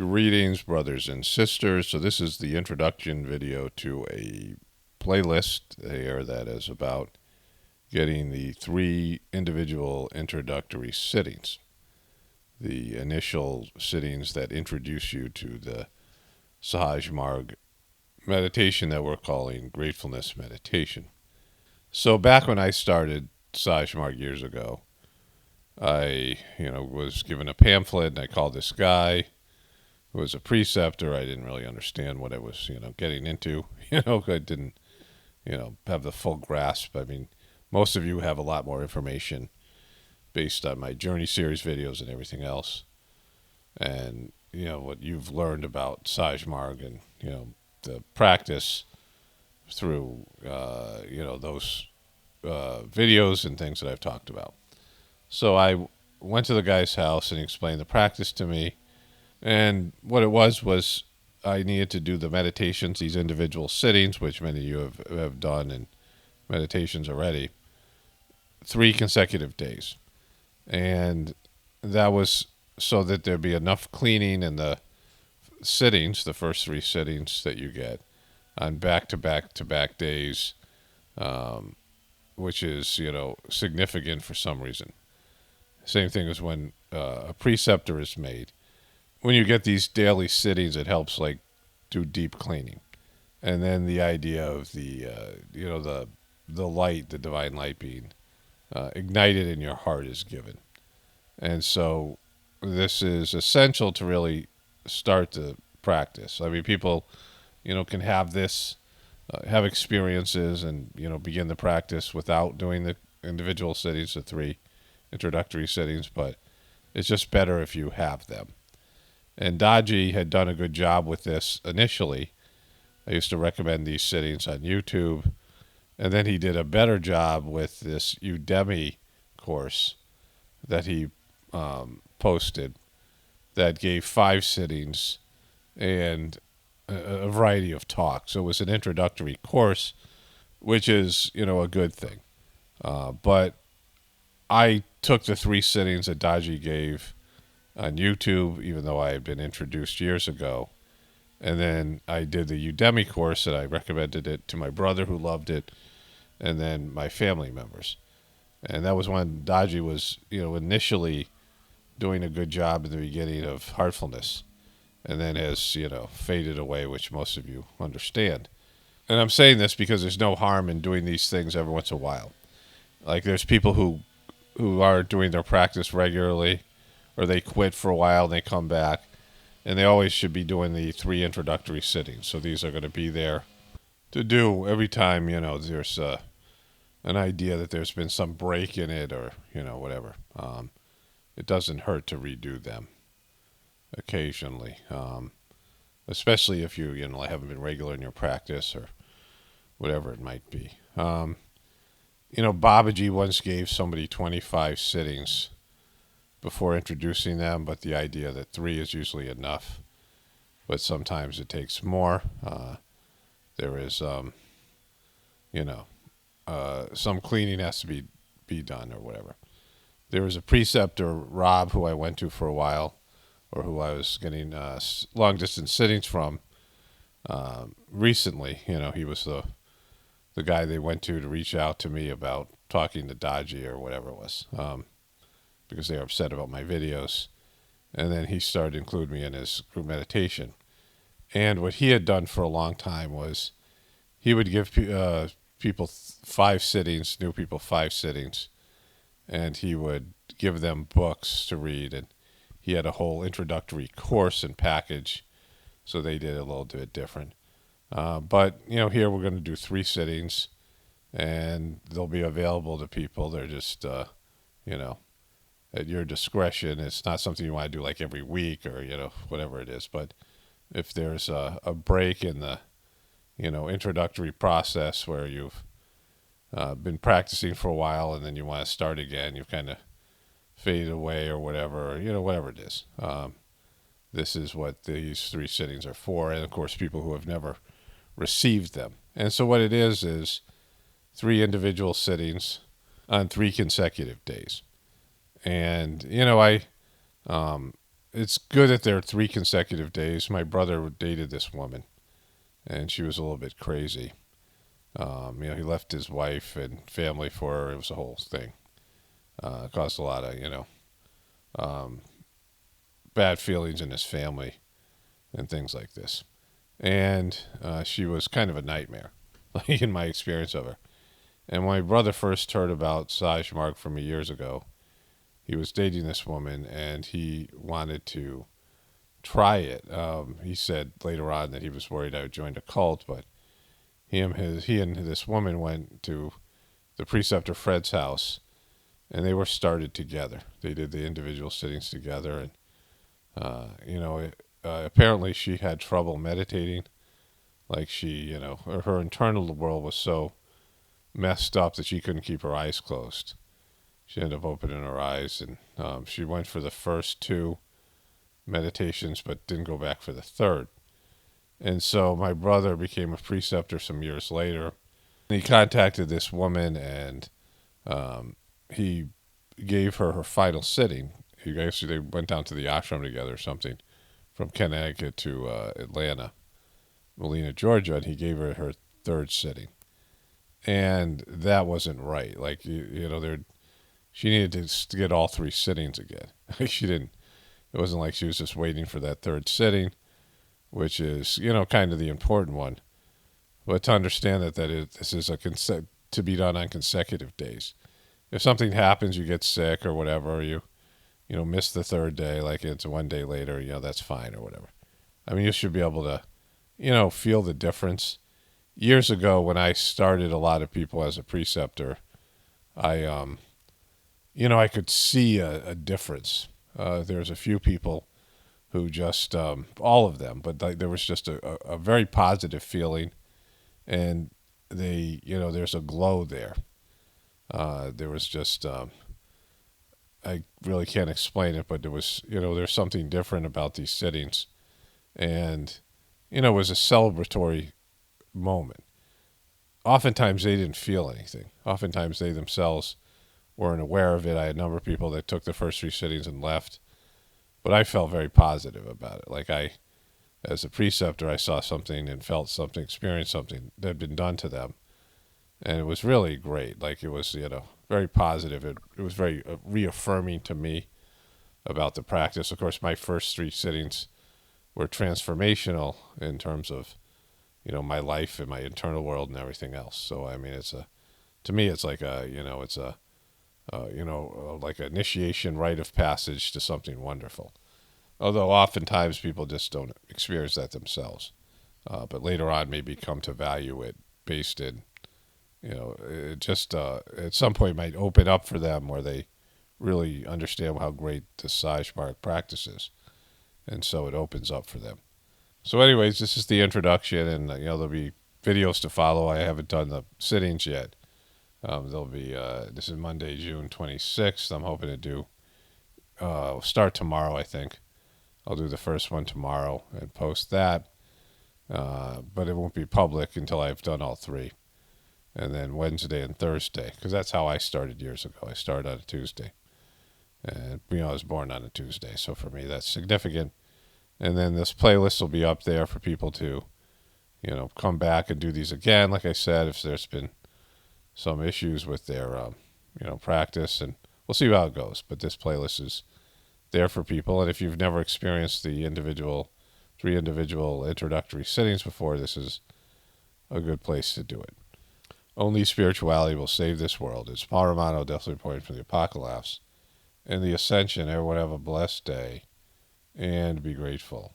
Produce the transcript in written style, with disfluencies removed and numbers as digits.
Greetings, brothers and sisters. So this is the introduction video to a playlist here that is about getting the 3 individual introductory sittings. The initial sittings that introduce you to the Sahaj Marg meditation that we're calling Gratefullness meditation. So back when I started Sahaj Marg years ago, I was given a pamphlet and I called this guy who was a preceptor. I didn't really understand what I was, getting into. I didn't, have the full grasp. I mean, most of you have a lot more information based on my Journey series videos and everything else. And, what you've learned about Sahaj Marg and, the practice through, those videos and things that I've talked about. So I went to the guy's house and he explained the practice to me. And what it was I needed to do the meditations, these individual sittings, which many of you have done in meditations already, 3 consecutive days. And that was so that there'd be enough cleaning in the sittings, the first 3 sittings that you get, on back-to-back days, which is, significant for some reason. Same thing as when a preceptor is made. When you get these daily sittings, it helps do deep cleaning. And then the idea of the light, the divine light being ignited in your heart is given. And so this is essential to really start the practice. I mean, people, can have this, have experiences and, begin the practice without doing the individual sittings, the 3 introductory sittings, but it's just better if you have them. And Daji had done a good job with this initially. I used to recommend these sittings on YouTube. And then he did a better job with this Udemy course that he posted that gave 5 sittings and a variety of talks. So it was an introductory course, which is, a good thing. But I took the 3 sittings that Daji gave on YouTube, even though I had been introduced years ago. And then I did the Udemy course and I recommended it to my brother who loved it, and then my family members. And that was when Daji was, initially doing a good job in the beginning of Heartfulness, and then has, faded away, which most of you understand. And I'm saying this because there's no harm in doing these things every once in a while. Like there's people who are doing their practice regularly, or they quit for a while and they come back, and they always should be doing the 3 introductory sittings. So these are going to be there to do every time, there's an idea that there's been some break in it or, whatever. It doesn't hurt to redo them occasionally, especially if you, haven't been regular in your practice or whatever it might be. Babaji once gave somebody 25 sittings before introducing them, but the idea that 3 is usually enough, but sometimes it takes more. There is, some cleaning has to be done or whatever. There was a preceptor, Rob, who I went to for a while, or who I was getting long-distance sittings from recently. He was the guy they went to reach out to me about talking to Daji or whatever it was. Because they were upset about my videos. And then he started including me in his group meditation. And what he had done for a long time was he would give people 5 sittings, new people 5 sittings, and he would give them books to read. And he had a whole introductory course and package, so they did a little bit different. But, here we're going to do 3 sittings, and they'll be available to people. They're just, at your discretion. It's not something you want to do like every week or, whatever it is. But if there's a break in the, introductory process where you've been practicing for a while and then you want to start again, you've kind of faded away or whatever, whatever it is. This is what these 3 sittings are for. And of course, people who have never received them. And so what it is 3 individual sittings on 3 consecutive days. And, I it's good that there are 3 consecutive days. My brother dated this woman, and she was a little bit crazy. He left his wife and family for her. It was a whole thing. It caused a lot of, um, bad feelings in his family and things like this. And she was kind of a nightmare, in my experience of her. And when my brother first heard about Sagemark from years ago, he was dating this woman and he wanted to try it. He said later on that he was worried I would join a cult, but he and this woman went to the preceptor Fred's house, and they were started together. They did the individual sittings together, and apparently she had trouble meditating. Like her internal world was so messed up that she couldn't keep her eyes closed. She ended up opening her eyes, and she went for the first 2 meditations, but didn't go back for the third. And so my brother became a preceptor some years later. He contacted this woman, and he gave her her final sitting. They went down to the ashram together or something, from Connecticut to Atlanta, Molina, Georgia, and he gave her her third sitting. And that wasn't right. Like, she needed to get all 3 sittings again. She didn't. It wasn't like she was just waiting for that third sitting, which is, kind of the important one. But to understand this is to be done on consecutive days. If something happens, you get sick or whatever, you miss the third day, like it's 1 day later, that's fine or whatever. I mean, you should be able to, feel the difference. Years ago, when I started a lot of people as a preceptor, I could see a difference. There's a few people who just, all of them, but there was just a very positive feeling, and there's a glow there. There was just, I really can't explain it, but there was, there's something different about these sittings, and, it was a celebratory moment. Oftentimes they didn't feel anything. Oftentimes they themselves weren't aware of it. I had a number of people that took the first 3 sittings and left, but I felt very positive about it. Like as a preceptor, I saw something and felt something, experienced something that had been done to them, and it was really great. Like, it was, very positive. It was very reaffirming to me about the practice. Of course, my first 3 sittings were transformational in terms of, my life and my internal world and everything else. So, I mean, to me, it's like like an initiation rite of passage to something wonderful. Although oftentimes people just don't experience that themselves. But later on maybe come to value it based in, it just at some point might open up for them where they really understand how great the Sagemark practice is. And so it opens up for them. So anyways, this is the introduction, and there'll be videos to follow. I haven't done the sittings yet. There'll be, this is Monday, June 26th. I'm hoping to do, start tomorrow, I think. I'll do the first one tomorrow and post that. But it won't be public until I've done all 3. And then Wednesday and Thursday, because that's how I started years ago. I started on a Tuesday. And, I was born on a Tuesday. So for me, that's significant. And then this playlist will be up there for people to, come back and do these again. Like I said, if there's been some issues with their, practice, and we'll see how it goes. But this playlist is there for people. And if you've never experienced the 3 individual introductory sittings before, this is a good place to do it. Only spirituality will save this world. It's Paul Romano, definitely point from the Apocalaughs. And the Ascension, everyone have a blessed day and be grateful.